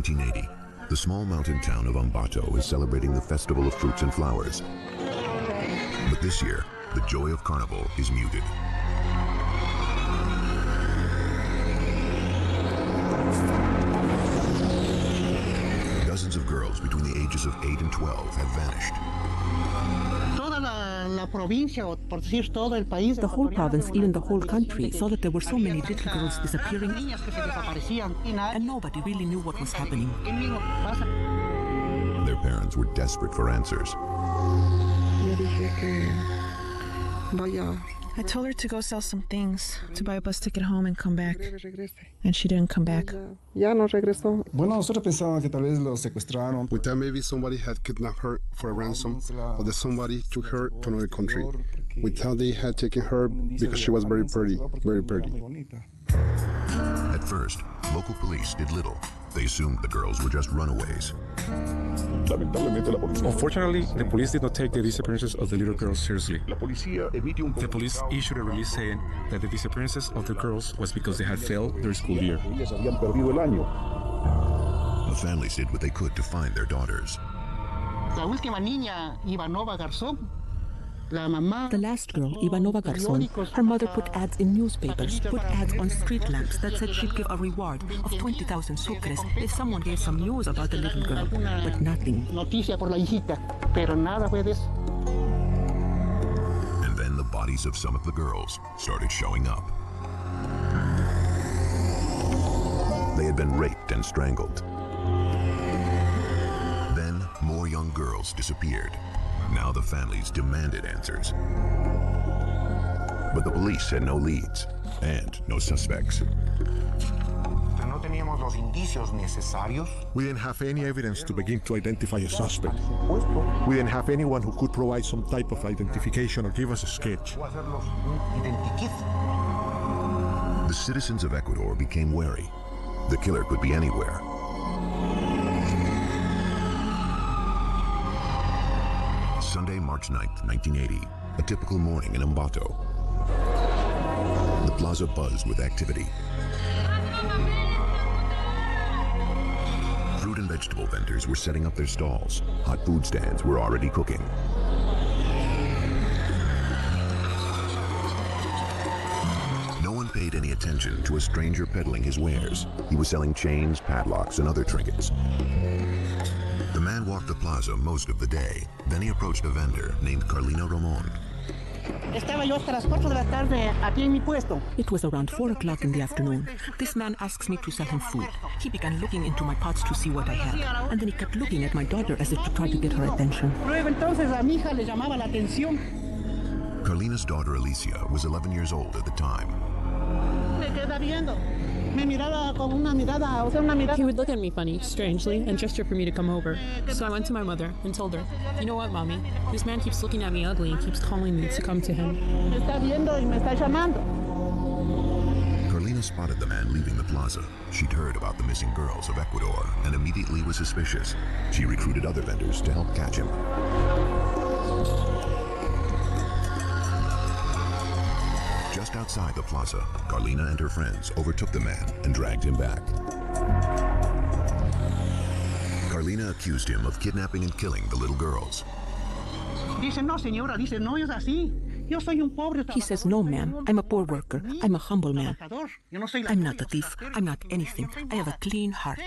1980, the small mountain town of Ambato is celebrating the Festival of Fruits and Flowers. But this year, the joy of Carnival is muted. Dozens of girls between the ages of 8 and 12 have vanished. The whole province, even the whole country, saw that there were so many little girls disappearing, and nobody really knew what was happening. Their parents were desperate for answers. I told her to go sell some things, to buy a bus ticket home and come back. And she didn't come back. We thought maybe somebody had kidnapped her for a ransom, or that somebody took her to another country. We thought they had taken her because she was very pretty, very pretty. At first, local police did little. They assumed the girls were just runaways. Unfortunately, the police did not take the disappearances of the little girls seriously. The police issued a release saying that the disappearances of the girls was because they had failed their school year. The families did what they could to find their daughters. The last girl, Ivanova Garzon, her mother put ads in newspapers, put ads on street lamps that said she'd give a reward of 20,000 sucres if someone gave some news about the little girl, but nothing. And then the bodies of some of the girls started showing up. They had been raped and strangled. Then more young girls disappeared. Now the families demanded answers. But the police had no leads and no suspects. We didn't have any evidence to begin to identify a suspect. We didn't have anyone who could provide some type of identification or give us a sketch. The citizens of Ecuador became wary. The killer could be anywhere. Sunday, March 9th, 1980, a typical morning in Ambato. The plaza buzzed with activity. Fruit and vegetable vendors were setting up their stalls. Hot food stands were already cooking. No one paid any attention to a stranger peddling his wares. He was selling chains, padlocks, and other trinkets. The man walked the plaza most of the day. Then he approached a vendor named Carlina Ramon. It was around 4 o'clock in the afternoon. This man asks me to sell him food. He began looking into my pots to see what I had, and then he kept looking at my daughter as if to try to get her attention. Carlina's daughter Alicia was 11 years old at the time. He would look at me funny, strangely, and gesture for me to come over. So I went to my mother and told her, "You know what, Mommy? This man keeps looking at me ugly and keeps calling me to come to him." Carlina spotted the man leaving the plaza. She'd heard about the missing girls of Ecuador and immediately was suspicious. She recruited other vendors to help catch him. Just outside the plaza, Carlina and her friends overtook the man and dragged him back. Carlina accused him of kidnapping and killing the little girls. He says, "No, ma'am. I'm a poor worker. I'm a humble man. I'm not a thief. I'm not anything. I have a clean heart."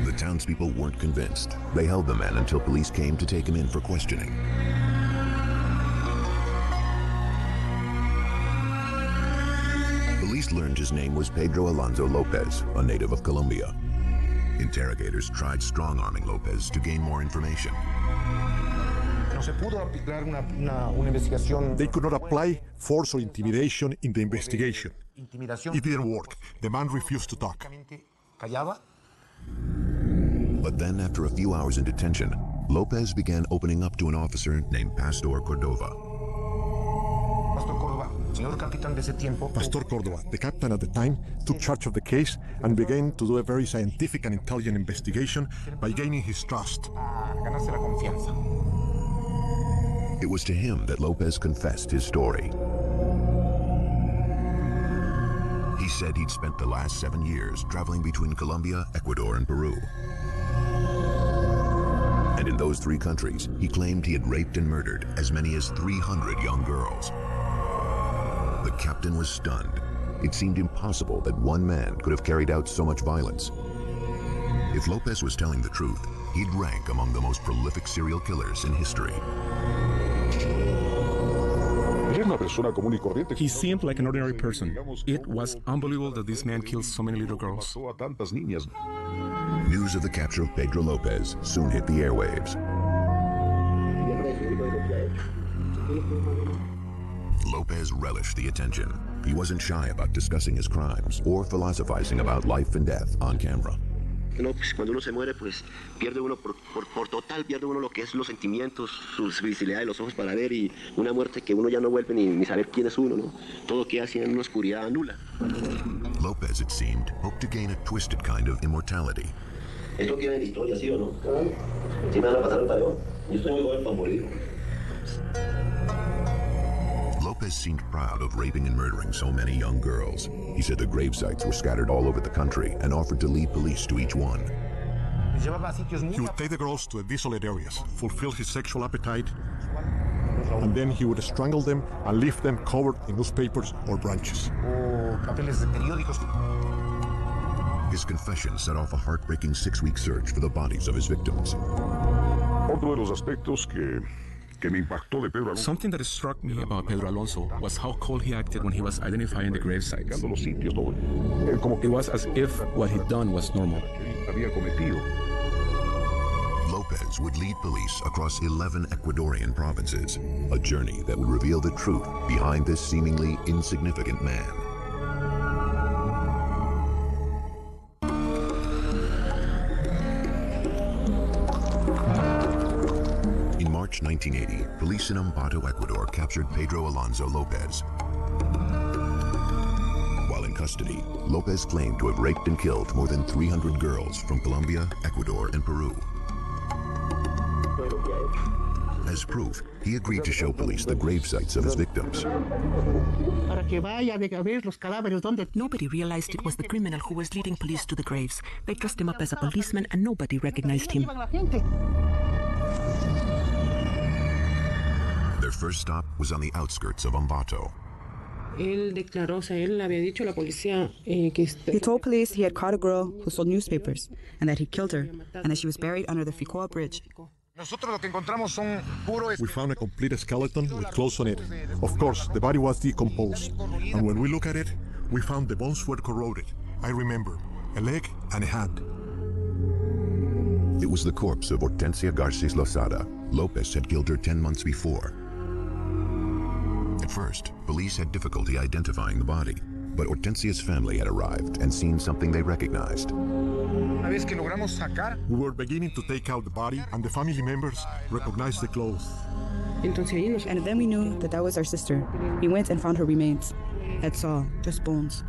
The townspeople weren't convinced. They held the man until police came to take him in for questioning. Police learned his name was Pedro Alonso Lopez, a native of Colombia. Interrogators tried strong-arming Lopez to gain more information. They could not apply force or intimidation in the investigation. It didn't work. The man refused to talk. But then, after a few hours in detention, Lopez began opening up to an officer named Pastor Cordova. Pastor Cordova, the captain at the time, took charge of the case and began to do a very scientific and intelligent investigation by gaining his trust. It was to him that Lopez confessed his story. He said he'd spent the last 7 years traveling between Colombia, Ecuador, and Peru. And in those 3 countries, he claimed he had raped and murdered as many as 300 young girls. The captain was stunned. It seemed impossible that one man could have carried out so much violence. If Lopez was telling the truth, he'd rank among the most prolific serial killers in history. He seemed like an ordinary person. It was unbelievable that this man killed so many little girls. News of the capture of Pedro Lopez soon hit the airwaves. Lopez relished the attention. He wasn't shy about discussing his crimes or philosophizing about life and death on camera. No, pues cuando uno se muere, pues pierde uno por total, pierde uno lo que es los sentimientos, su visibilidad de los ojos para ver, y una muerte que uno ya no vuelve ni saber quién es uno, ¿no? Todo queda así en una oscuridad nula. Lopez, it seemed, hoped to gain a twisted kind of immortality. Esto queda en la historia, ¿sí o no? Sí me van a pasar el talón. Yo estoy muy joven para morir. Lopez seemed proud of raping and murdering so many young girls. He said the grave sites were scattered all over the country and offered to lead police to each one. He would take the girls to desolate areas, fulfill his sexual appetite, and then he would strangle them and leave them covered in newspapers or branches. His confession set off a heartbreaking 6-week search for the bodies of his victims. Something that struck me about Pedro Alonso was how cold he acted when he was identifying the grave sites. It was as if what he'd done was normal. Lopez would lead police across 11 Ecuadorian provinces, a journey that would reveal the truth behind this seemingly insignificant man. In March 1980, police in Ambato, Ecuador captured Pedro Alonso Lopez. While in custody, Lopez claimed to have raped and killed more than 300 girls from Colombia, Ecuador, and Peru. As proof, he agreed to show police the grave sites of his victims. Nobody realized it was the criminal who was leading police to the graves. They dressed him up as a policeman and nobody recognized him. Their first stop was on the outskirts of Ambato. He told police he had caught a girl who sold newspapers and that he killed her and that she was buried under the Ficoa Bridge. We found a complete skeleton with clothes on it. Of course, the body was decomposed. And when we look at it, we found the bones were corroded. I remember, a leg and a hand. It was the corpse of Hortensia Garces Losada. Lopez had killed her 10 months before. At first, police had difficulty identifying the body, but Hortensia's family had arrived and seen something they recognized. We were beginning to take out the body, and the family members recognized the clothes. And then we knew that that was our sister. We went and found her remains. That's all, just bones.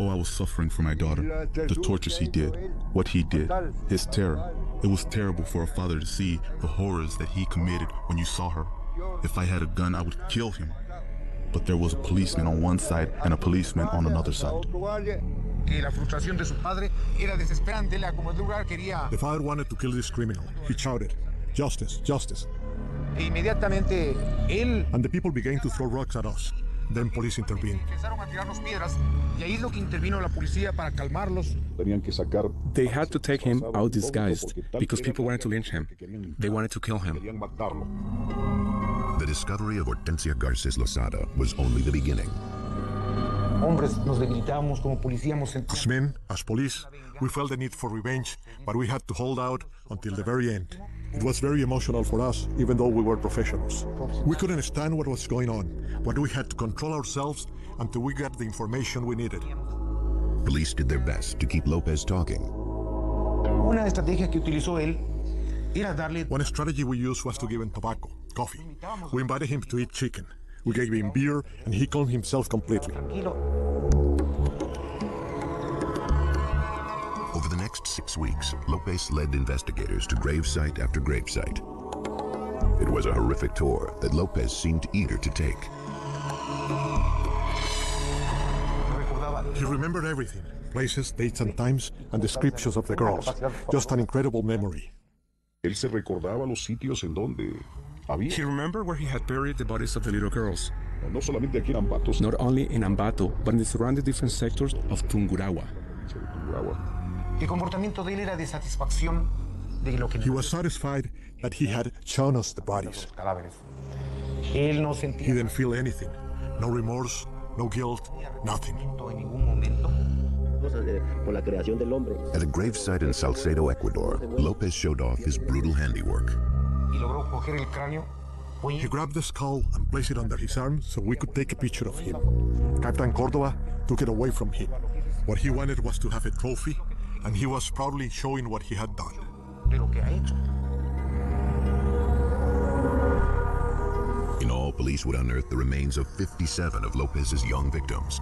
Oh, I was suffering for my daughter. The tortures he did, what he did, his terror. It was terrible for a father to see the horrors that he committed when you saw her. If I had a gun, I would kill him. But there was a policeman on one side and a policeman on another side. The father wanted to kill this criminal. He shouted, "Justice, justice." And the people began to throw rocks at us. Then police intervened. They had to take him out disguised because people wanted to lynch him. They wanted to kill him. The discovery of Hortensia Garces Losada was only the beginning. As men, as police, we felt the need for revenge, but we had to hold out until the very end. It was very emotional for us, even though we were professionals. We couldn't stand what was going on, but we had to control ourselves until we got the information we needed. Police did their best to keep Lopez talking. One strategy we used was to give him tobacco, coffee. We invited him to eat chicken. We gave him beer, and he calmed himself completely. Over the next 6 weeks, Lopez led investigators to gravesite after gravesite. It was a horrific tour that Lopez seemed eager to take. He remembered everything, places, dates and times, and descriptions of the girls. Just an incredible memory. He remembered where he had buried the bodies of the little girls. Not only in Ambato, but in the surrounding different sectors of Tungurahua. He was satisfied that he had shown us the bodies. He didn't feel anything. No remorse, no guilt, nothing. At a gravesite in Salcedo, Ecuador, Lopez showed off his brutal handiwork. He grabbed the skull and placed it under his arm so we could take a picture of him. Captain Cordova took it away from him. What he wanted was to have a trophy, and he was proudly showing what he had done. In all, police would unearth the remains of 57 of Lopez's young victims.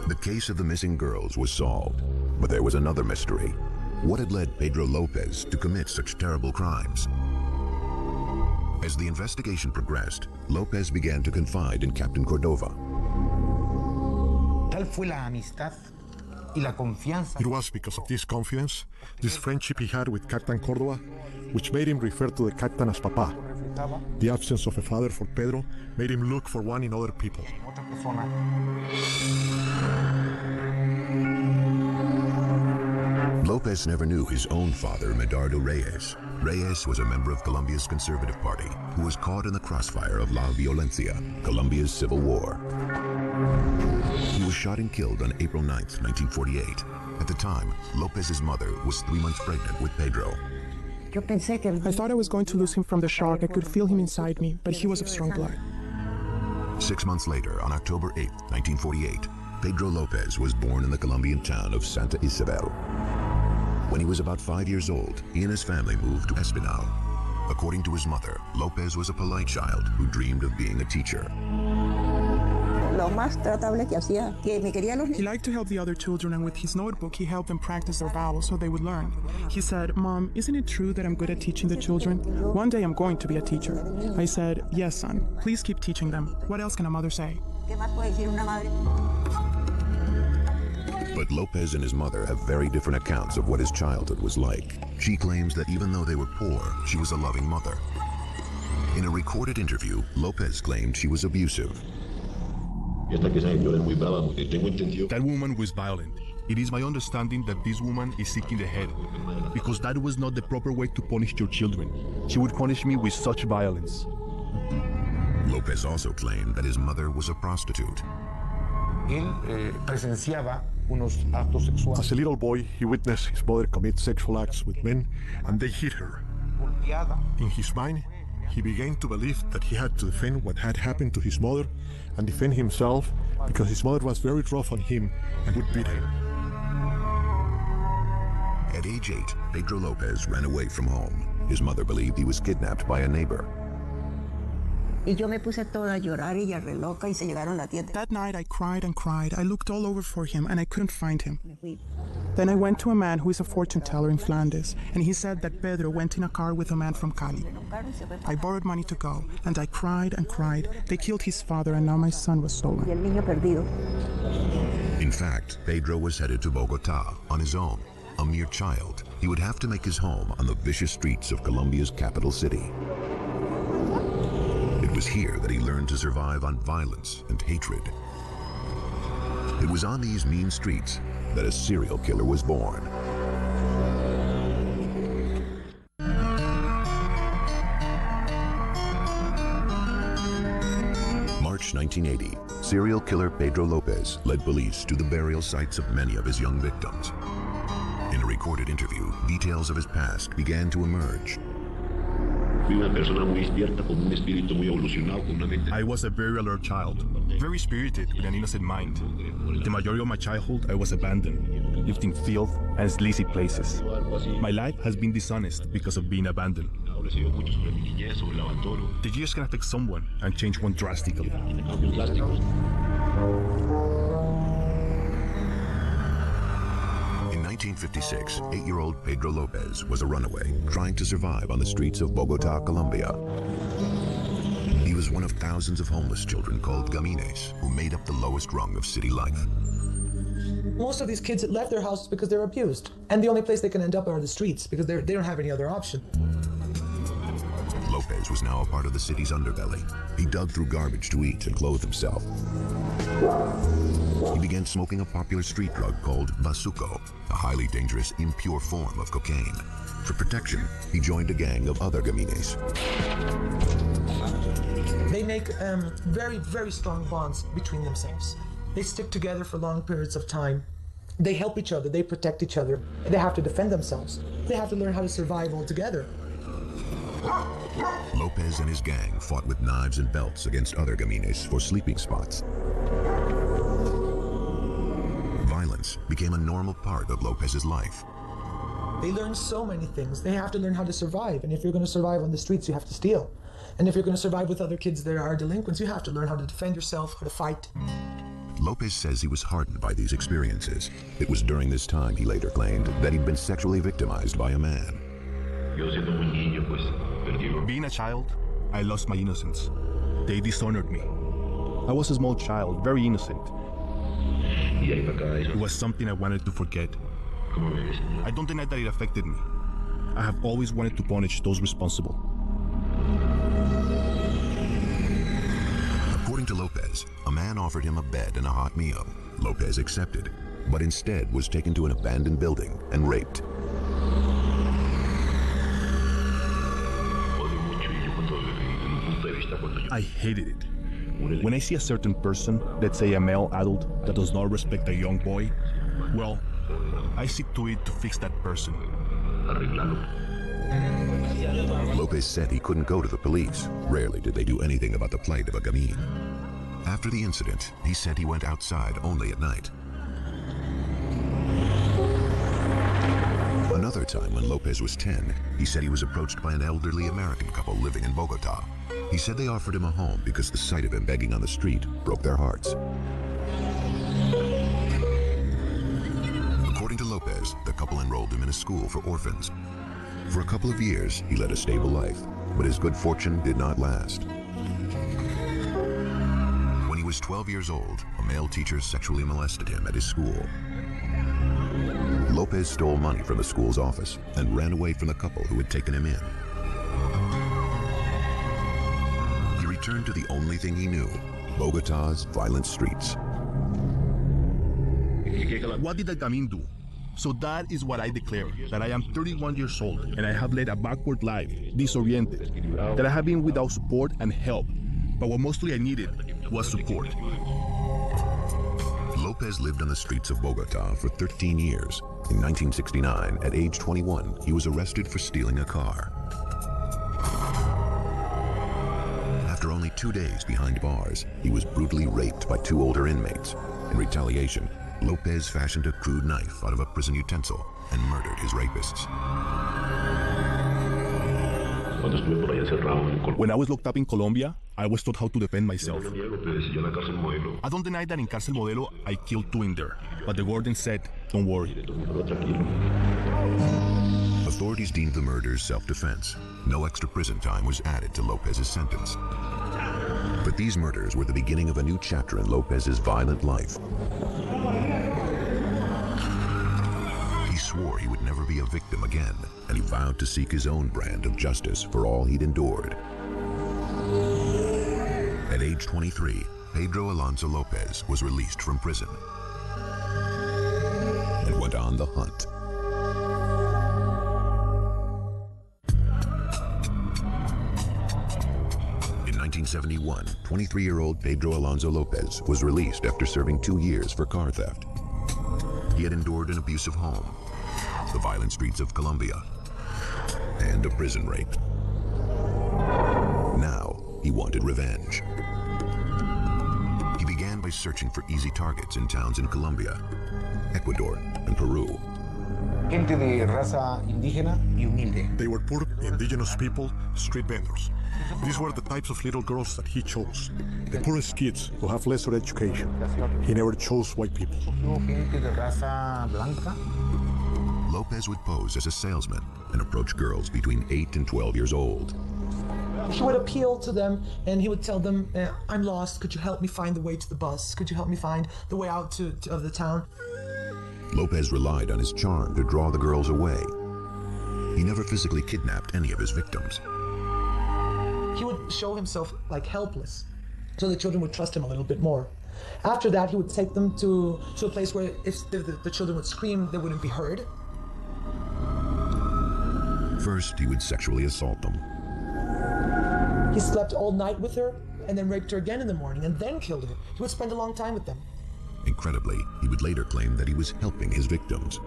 The case of the missing girls was solved, but there was another mystery. What had led Pedro Lopez to commit such terrible crimes? As the investigation progressed, Lopez began to confide in Captain Cordova. It was because of this confidence, this friendship he had with Captain Cordova, which made him refer to the captain as Papa. The absence of a father for Pedro made him look for one in other people. Lopez never knew his own father, Medardo Reyes. Reyes was a member of Colombia's Conservative Party who was caught in the crossfire of La Violencia, Colombia's civil war. He was shot and killed on April 9, 1948. At the time, Lopez's mother was 3 months pregnant with Pedro. I thought I was going to lose him from the shock. I could feel him inside me, but he was of strong blood. 6 months later, on October 8, 1948, Pedro Lopez was born in the Colombian town of Santa Isabel. When he was about 5 years old, he and his family moved to Espinal. According to his mother, Lopez was a polite child who dreamed of being a teacher. He liked to help the other children, and with his notebook, he helped them practice their vowels so they would learn. He said, "Mom, isn't it true that I'm good at teaching the children? One day I'm going to be a teacher." I said, "Yes, son. Please keep teaching them. What else can a mother say?" But Lopez and his mother have very different accounts of what his childhood was like. She claims that even though they were poor, she was a loving mother. In a recorded interview, Lopez claimed she was abusive. That woman was violent. It is my understanding that this woman is seeking the head, because that was not the proper way to punish your children. She would punish me with such violence. Lopez also claimed that his mother was a prostitute. As a little boy, he witnessed his mother commit sexual acts with men, and they hit her. In his mind, he began to believe that he had to defend what had happened to his mother and defend himself because his mother was very rough on him and would beat him. At age 8, Pedro Lopez ran away from home. His mother believed he was kidnapped by a neighbor. That night I cried and cried. I looked all over for him and I couldn't find him. Then I went to a man who is a fortune teller in Flanders, and he said that Pedro went in a car with a man from Cali. I borrowed money to go, and I cried and cried. They killed his father, and now my son was stolen. In fact, Pedro was headed to Bogota on his own. A mere child, he would have to make his home on the vicious streets of Colombia's capital city. It was here that he learned to survive on violence and hatred. It was on these mean streets that a serial killer was born. March 1980, serial killer Pedro Lopez led police to the burial sites of many of his young victims. In a recorded interview, details of his past began to emerge. I was a very alert child, very spirited with an innocent mind. The majority of my childhood I was abandoned, lived in filth and sleazy places. My life has been dishonest because of being abandoned. The years can affect someone and change one drastically. In 1956, 8-year-old Pedro Lopez was a runaway trying to survive on the streets of Bogota, Colombia. He was one of thousands of homeless children called gamines, who made up the lowest rung of city life. Most of these kids left their houses because they're abused, and the only place they can end up are the streets because they don't have any other option. Lopez was now a part of the city's underbelly. He dug through garbage to eat and clothe himself. He began smoking a popular street drug called bazuco, a highly dangerous, impure form of cocaine. For protection, he joined a gang of other gamines. They make very, very strong bonds between themselves. They stick together for long periods of time. They help each other, they protect each other. They have to defend themselves. They have to learn how to survive all together. Lopez and his gang fought with knives and belts against other gamines for sleeping spots. Violence became a normal part of Lopez's life. They learn so many things. They have to learn how to survive. And if you're going to survive on the streets, you have to steal. And if you're going to survive with other kids that are delinquents, you have to learn how to defend yourself, how to fight. Lopez says he was hardened by these experiences. It was during this time, he later claimed, that he'd been sexually victimized by a man. Being a child, I lost my innocence. They dishonored me. I was a small child, very innocent. It was something I wanted to forget. I don't deny that it affected me. I have always wanted to punish those responsible. According to Lopez, a man offered him a bed and a hot meal. Lopez accepted, but instead was taken to an abandoned building and raped. I hated it. When I see a certain person, let's say a male adult, that does not respect a young boy, well, I see to it to fix that person. Lopez said he couldn't go to the police. Rarely did they do anything about the plight of a gamine. After the incident, he said he went outside only at night. Another time when Lopez was 10, he said he was approached by an elderly American couple living in Bogota. He said they offered him a home because the sight of him begging on the street broke their hearts. According to Lopez, the couple enrolled him in a school for orphans. For a couple of years, he led a stable life, but his good fortune did not last. When he was 12 years old, a male teacher sexually molested him at his school. Lopez stole money from the school's office and ran away from the couple who had taken him in. He returned to the only thing he knew, Bogota's violent streets. What did the gamine do? So that is what I declare, that I am 31 years old and I have led a backward life, disoriented, that I have been without support and help, but what mostly I needed was support. Lopez lived on the streets of Bogota for 13 years. In 1969, at age 21, he was arrested for stealing a car. After only 2 days behind bars, he was brutally raped by 2 older inmates. In retaliation, Lopez fashioned a crude knife out of a prison utensil and murdered his rapists. When I was locked up in Colombia, I was taught how to defend myself. I don't deny that in Cárcel Modelo, I killed 2 in there, but the warden said, don't worry. Authorities deemed the murders self-defense. No extra prison time was added to Lopez's sentence. But these murders were the beginning of a new chapter in Lopez's violent life. He swore he would never be a victim again, and he vowed to seek his own brand of justice for all he'd endured. At age 23, Pedro Alonso Lopez was released from prison and went on the hunt. In 1971, 23-year-old Pedro Alonso Lopez was released after serving 2 years for car theft. He had endured an abusive home, the violent streets of Colombia, and a prison rape. Now, he wanted revenge. He began by searching for easy targets in towns in Colombia, Ecuador, and Peru. Gente de raza indígena y humilde. They were poor indigenous people, street vendors. These were the types of little girls that he chose. The poorest kids who have lesser education. He never chose white people. Gente de raza blanca. Lopez would pose as a salesman and approach girls between 8 and 12 years old. He would appeal to them and he would tell them, I'm lost, could you help me find the way to the bus? Could you help me find the way out of the town? Lopez relied on his charm to draw the girls away. He never physically kidnapped any of his victims. He would show himself like helpless, so the children would trust him a little bit more. After that, he would take them to a place where if the children would scream, they wouldn't be heard. First, he would sexually assault them. He slept all night with her and then raped her again in the morning and then killed her. He would spend a long time with them. Incredibly, he would later claim that he was helping his victims.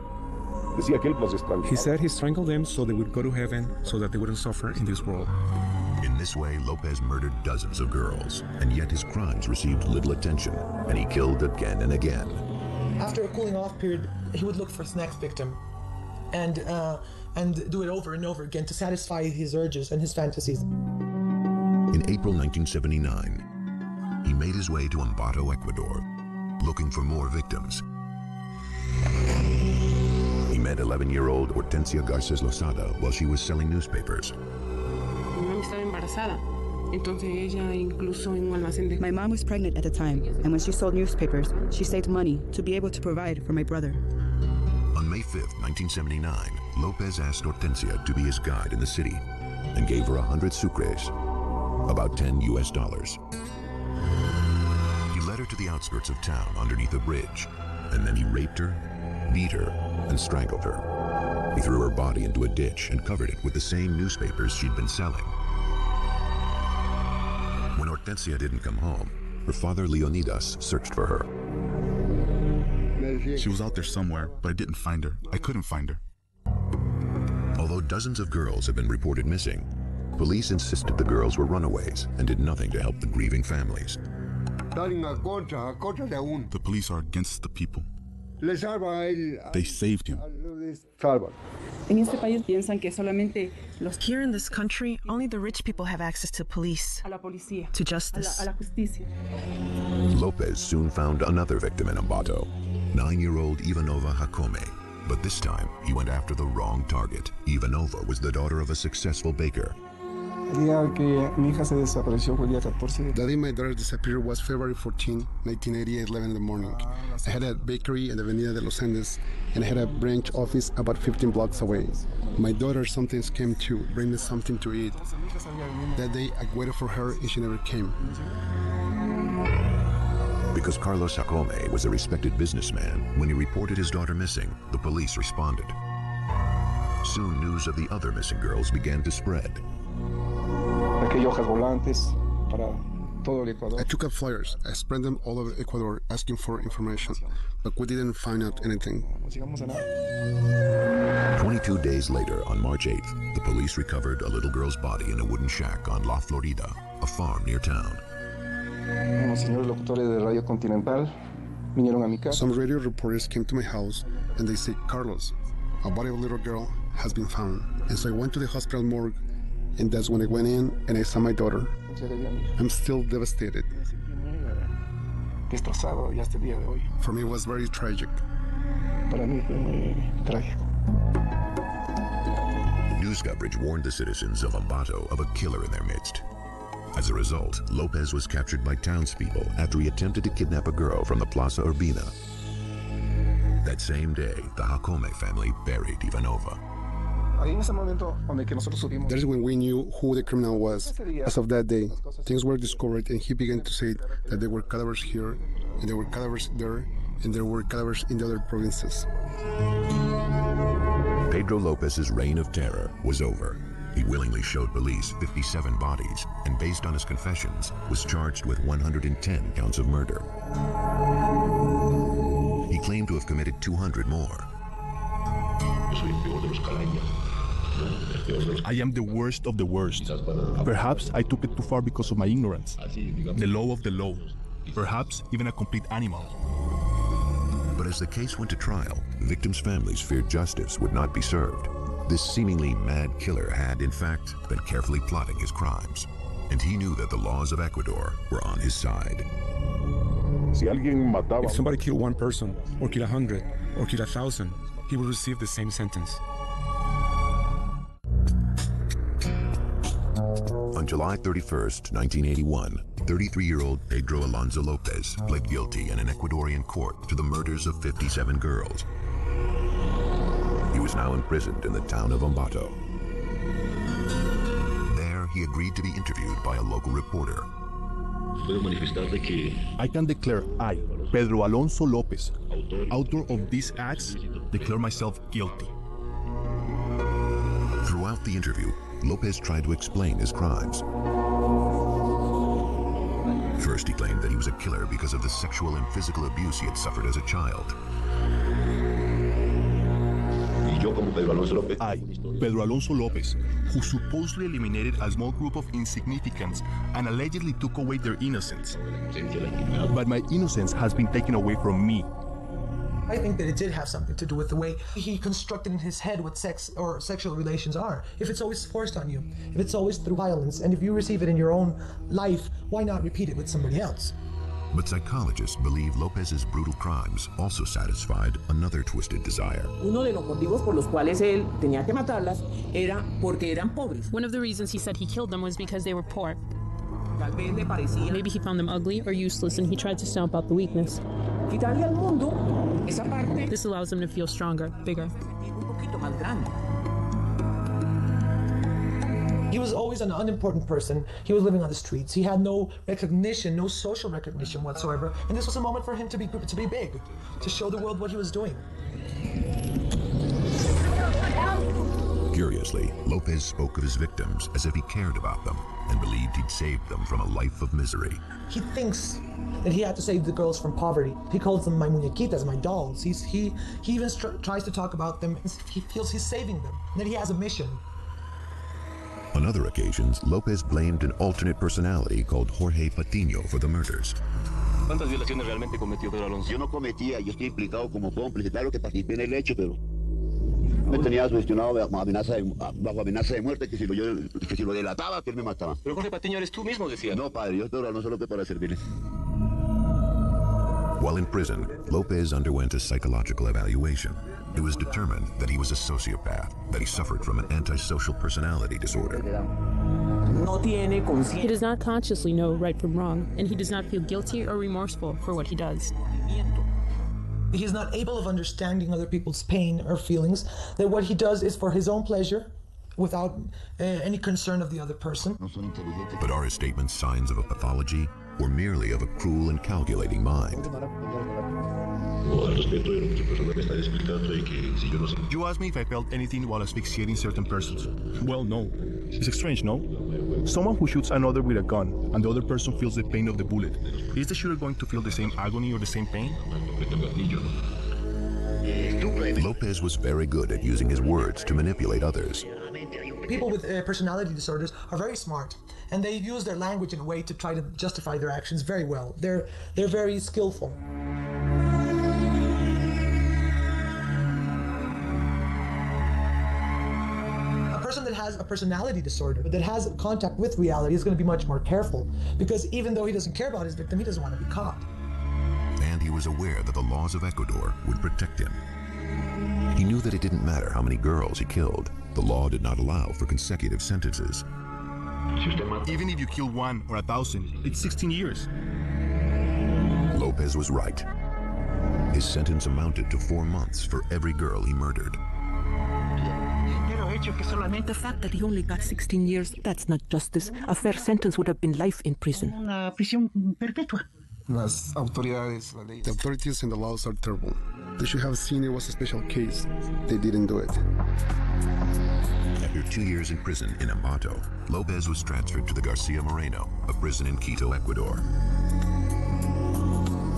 He said he strangled them so they would go to heaven so that they wouldn't suffer in this world. In this way, Lopez murdered dozens of girls, and yet his crimes received little attention, and he killed again and again. After a cooling off period, he would look for his next victim and do it over and over again to satisfy his urges and his fantasies. In April 1979, he made his way to Ambato, Ecuador, looking for more victims. He met 11-year-old Hortensia Garces Lozada while she was selling newspapers. My mom was pregnant at the time, and when she sold newspapers, she saved money to be able to provide for my brother. On May 5th, 1979, Lopez asked Hortensia to be his guide in the city and gave her 100 sucres, about $10 US. He led her to the outskirts of town underneath a bridge, and then he raped her, beat her, and strangled her. He threw her body into a ditch and covered it with the same newspapers she'd been selling. When Hortensia didn't come home, her father Leonidas searched for her. She was out there somewhere, but I didn't find her. I couldn't find her. Although dozens of girls have been reported missing, police insisted the girls were runaways and did nothing to help the grieving families. The police are against the people. They saved him. Here in this country, only the rich people have access to police, to justice. Lopez soon found another victim in Ambato, 9-year-old Ivanova Jacome. But this time, he went after the wrong target. Ivanova was the daughter of a successful baker. The day my daughter disappeared was February 14, 1980 at 11 in the morning. I had a bakery in the Avenida de los Andes, and I had a branch office about 15 blocks away. My daughter sometimes came to bring me something to eat. That day, I waited for her, and she never came. Because Carlos Jacome was a respected businessman, when he reported his daughter missing, the police responded. Soon news of the other missing girls began to spread. I took up flyers. I spread them all over Ecuador asking for information, but we didn't find out anything. 22 days later, on March 8th, the police recovered a little girl's body in a wooden shack on La Florida, a farm near town. Some radio reporters came to my house and they said, Carlos, a body of a little girl has been found. And so I went to the hospital morgue, and that's when I went in and I saw my daughter. I'm still devastated. For me, it was very tragic. News coverage warned the citizens of Ambato of a killer in their midst. As a result, Lopez was captured by townspeople after he attempted to kidnap a girl from the Plaza Urbina. That same day, the Jacome family buried Ivanova. That is when we knew who the criminal was. As of that day, things were discovered, and he began to say that there were cadavers here, and there were cadavers there, and there were cadavers in the other provinces. Pedro Lopez's reign of terror was over. He willingly showed police 57 bodies, and based on his confessions, was charged with 110 counts of murder. He claimed to have committed 200 more. I am the worst of the worst. Perhaps I took it too far because of my ignorance. The low of the low. Perhaps even a complete animal. But as the case went to trial, victims' families feared justice would not be served. This seemingly mad killer had, in fact, been carefully plotting his crimes. And he knew that the laws of Ecuador were on his side. If somebody killed one person, or killed 100, or killed 1,000, he would receive the same sentence. On July 31st, 1981, 33-year-old Pedro Alonso Lopez pled guilty in an Ecuadorian court to the murders of 57 girls. He was now imprisoned in the town of Ambato. There, he agreed to be interviewed by a local reporter. I can declare I, Pedro Alonso Lopez, author of these acts, declare myself guilty. Throughout the interview, Lopez tried to explain his crimes. First, he claimed that he was a killer because of the sexual and physical abuse he had suffered as a child. I, Pedro Alonso Lopez, who supposedly eliminated a small group of insignificants and allegedly took away their innocence. But my innocence has been taken away from me. I think that it did have something to do with the way he constructed in his head what sex or sexual relations are. If it's always forced on you, if it's always through violence, and if you receive it in your own life, why not repeat it with somebody else? But psychologists believe Lopez's brutal crimes also satisfied another twisted desire. Uno de los motivos por los cuales él tenía que matarlas era porque eran pobres. One of the reasons he said he killed them was because they were poor. Tal vez le parecía. Maybe he found them ugly or useless and he tried to stamp out the weakness. Quitarle al mundo esa parte. This allows him to feel stronger, bigger. Un poquito más grande. He was always an unimportant person. He was living on the streets. He had no recognition, no social recognition whatsoever. And this was a moment for him to be big, to show the world what he was doing. Curiously, Lopez spoke of his victims as if he cared about them and believed he'd saved them from a life of misery. He thinks that he had to save the girls from poverty. He calls them my muñequitas, my dolls. He even tries to talk about them. He feels he's saving them, that he has a mission. On other occasions, Lopez blamed an alternate personality called Jorge Patiño for the murders. ¿Cuántas violaciones realmente cometió Pedro Alonso? Yo no cometía, yo estoy implicado como cómplice, claro que participé en el hecho, pero me tenía sugestionado bajo amenaza de muerte, que si lo delataba, que él me mataba. Pero Jorge Patiño eres tú mismo, decía. No, padre, yo Pedro Alonso López para servirle. While in prison, Lopez underwent a psychological evaluation. It was determined that he was a sociopath, that he suffered from an antisocial personality disorder. He does not consciously know right from wrong, and he does not feel guilty or remorseful for what he does. He's not able of understanding other people's pain or feelings, that what he does is for his own pleasure, without any concern of the other person. But are his statements signs of a pathology, or merely of a cruel and calculating mind? You asked me if I felt anything while asphyxiating certain persons. Well, no. It's strange, no? Someone who shoots another with a gun, and the other person feels the pain of the bullet. Is the shooter going to feel the same agony or the same pain? Lopez was very good at using his words to manipulate others. People with personality disorders are very smart, and they use their language in a way to try to justify their actions very well. They're very skillful. A person that has a personality disorder, that has contact with reality, is going to be much more careful, because even though he doesn't care about his victim, he doesn't want to be caught. And he was aware that the laws of Ecuador would protect him. He knew that it didn't matter how many girls he killed. The law did not allow for consecutive sentences. Even if you kill 1 or 1,000, it's 16 years. Lopez was right. His sentence amounted to 4 months for every girl he murdered. The fact that he only got 16 years, that's not justice. A fair sentence would have been life in prison. The authorities and the laws are terrible. They should have seen it was a special case. They didn't do it. After 2 years in prison in Ambato, Lopez was transferred to the Garcia Moreno, a prison in Quito, Ecuador.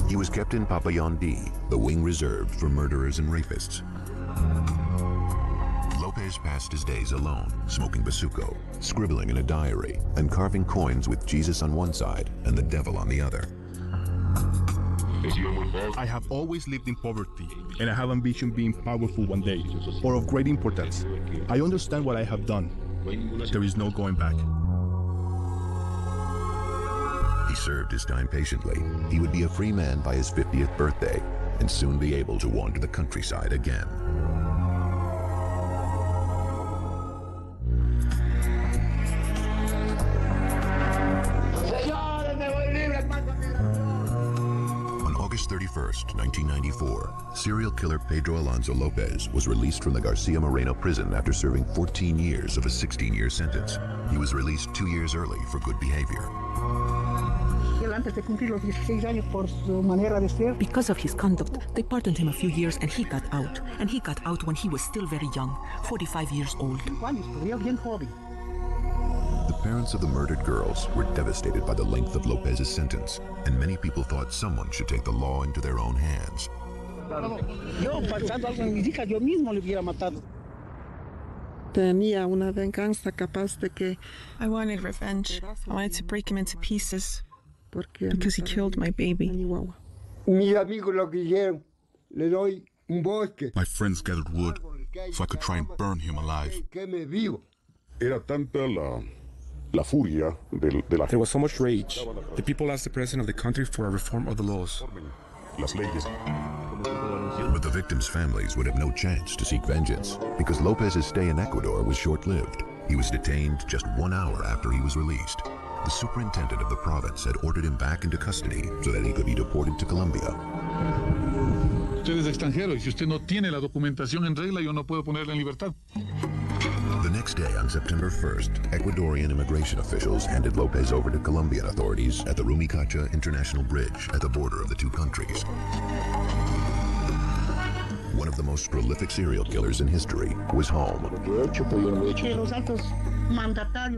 He was kept in Pabellon D, the wing reserved for murderers and rapists. Lopez passed his days alone, smoking bazuco, scribbling in a diary, and carving coins with Jesus on one side and the devil on the other. I have always lived in poverty, and I have ambition being powerful one day, or of great importance. I understand what I have done. There is no going back. He served his time patiently. He would be a free man by his 50th birthday, and soon be able to wander the countryside again. August 31st, 1994, serial killer Pedro Alonso Lopez was released from the Garcia Moreno prison after serving 14 years of a 16-year sentence. He was released 2 years early for good behavior. Because of his conduct, they pardoned him a few years and he got out. And he got out when he was still very young, 45 years old. The parents of the murdered girls were devastated by the length of Lopez's sentence, and many people thought someone should take the law into their own hands. I wanted revenge. I wanted to break him into pieces because he killed my baby. My friends gathered wood so I could try and burn him alive. There was so much rage. The people asked the president of the country for a reform of the laws. But the victims' families would have no chance to seek vengeance because Lopez's stay in Ecuador was short-lived. He was detained just 1 hour after he was released. The superintendent of the province had ordered him back into custody so that he could be deported to Colombia. Usted es extranjero y si usted no tiene la documentación en regla, yo no puedo ponerle en libertad. The next day, on September 1st, Ecuadorian immigration officials handed Lopez over to Colombian authorities at the Rumicacha International Bridge at the border of the two countries. One of the most prolific serial killers in history was home.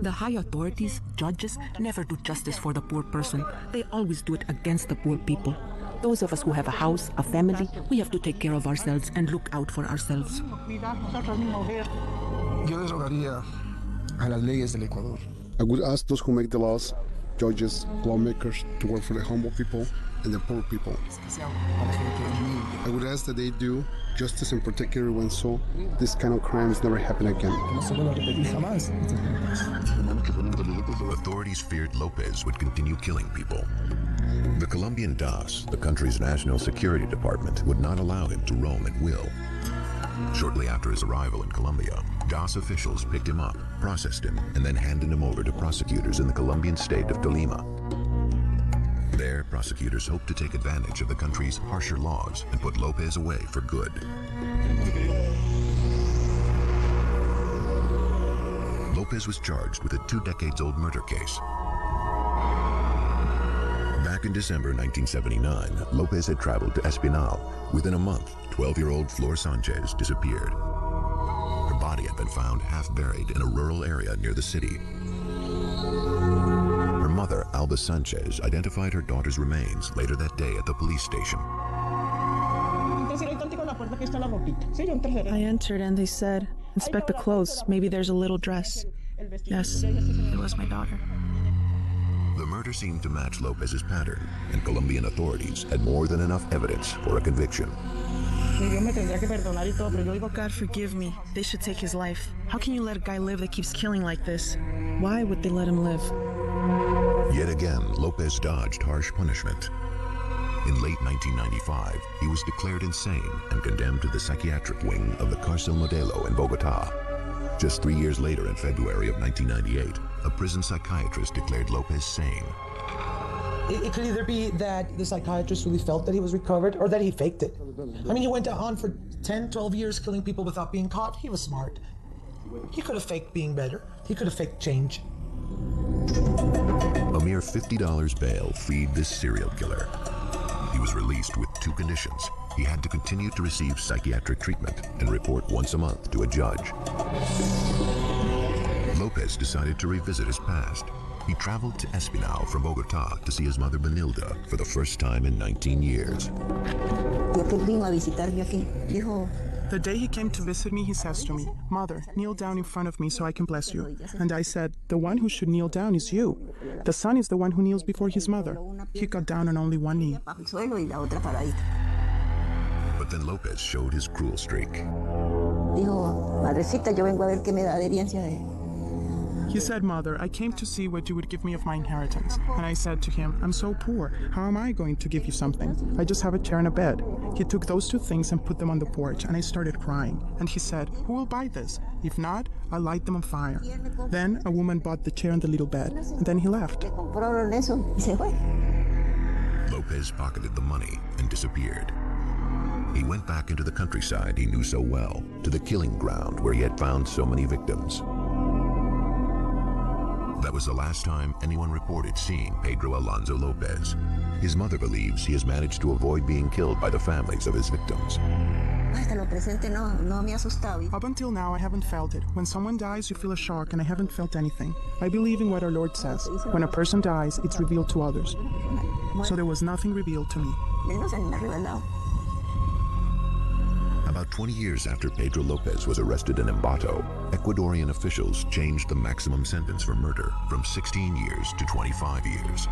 The high authorities, judges, never do justice for the poor person. They always do it against the poor people. Those of us who have a house, a family, we have to take care of ourselves and look out for ourselves. I would ask those who make the laws, judges, lawmakers, to work for the humble people and the poor people. I would ask that they do justice and protect everyone so this kind of crimes never happen again. Authorities feared Lopez would continue killing people. The Colombian DAS, the country's national security department, would not allow him to roam at will. Shortly after his arrival in Colombia, DAS officials picked him up, processed him, and then handed him over to prosecutors in the Colombian state of Tolima. There, prosecutors hoped to take advantage of the country's harsher laws and put Lopez away for good. Lopez was charged with a 2-decades-old murder case. Back in December 1979, Lopez had traveled to Espinal. Within a month, 12-year-old Flor Sanchez disappeared. Her body had been found half buried in a rural area near the city. Her mother, Alba Sanchez, identified her daughter's remains later that day at the police station. I entered and they said, "Inspect the clothes. Maybe there's a little dress." Yes, it was my daughter. The murder seemed to match Lopez's pattern, and Colombian authorities had more than enough evidence for a conviction. God forgive me. They should take his life. How can you let a guy live that keeps killing like this? Why would they let him live? Yet again, Lopez dodged harsh punishment. In late 1995, he was declared insane and condemned to the psychiatric wing of the Cárcel Modelo in Bogotá. Just 3 years later, in February of 1998, a prison psychiatrist declared Lopez sane. It could either be that the psychiatrist really felt that he was recovered or that he faked it. I mean, he went on for 10, 12 years killing people without being caught. He was smart. He could have faked being better. He could have faked change. A mere $50 bail freed this serial killer. He was released with 2 conditions. He had to continue to receive psychiatric treatment and report once a month to a judge. Lopez decided to revisit his past. He traveled to Espinal from Bogotá to see his mother Benilda for the first time in 19 years. The day he came to visit me, he says to me, "Mother, kneel down in front of me so I can bless you." And I said, "The one who should kneel down is you. The son is the one who kneels before his mother." He got down on only one knee. But then Lopez showed his cruel streak. He said, "Mother, I came to see what you would give me of my inheritance." And I said to him, "I'm so poor. How am I going to give you something? I just have a chair and a bed." He took those 2 things and put them on the porch, and I started crying. And he said, "Who will buy this? If not, I'll light them on fire." Then a woman bought the chair and the little bed, and then he left. Lopez pocketed the money and disappeared. He went back into the countryside he knew so well, to the killing ground where he had found so many victims. That was the last time anyone reported seeing Pedro Alonso Lopez. His mother believes he has managed to avoid being killed by the families of his victims. Up until now, I haven't felt it. When someone dies, you feel a shock, and I haven't felt anything. I believe in what our Lord says. When a person dies, it's revealed to others. So there was nothing revealed to me. About 20 years after Pedro Lopez was arrested in Ambato, Ecuadorian officials changed the maximum sentence for murder from 16 years to 25 years.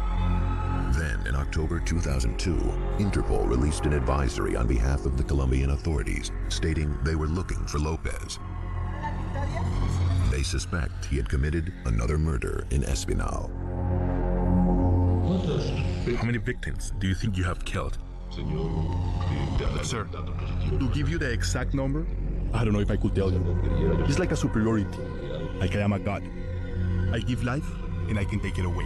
Then, in October 2002, Interpol released an advisory on behalf of the Colombian authorities, stating they were looking for Lopez. They suspect he had committed another murder in Espinal. How many victims do you think you have killed? Sir, To give you the exact number, I don't know if I could tell you. It's like a superiority. Like I am a god. I give life and I can take it away.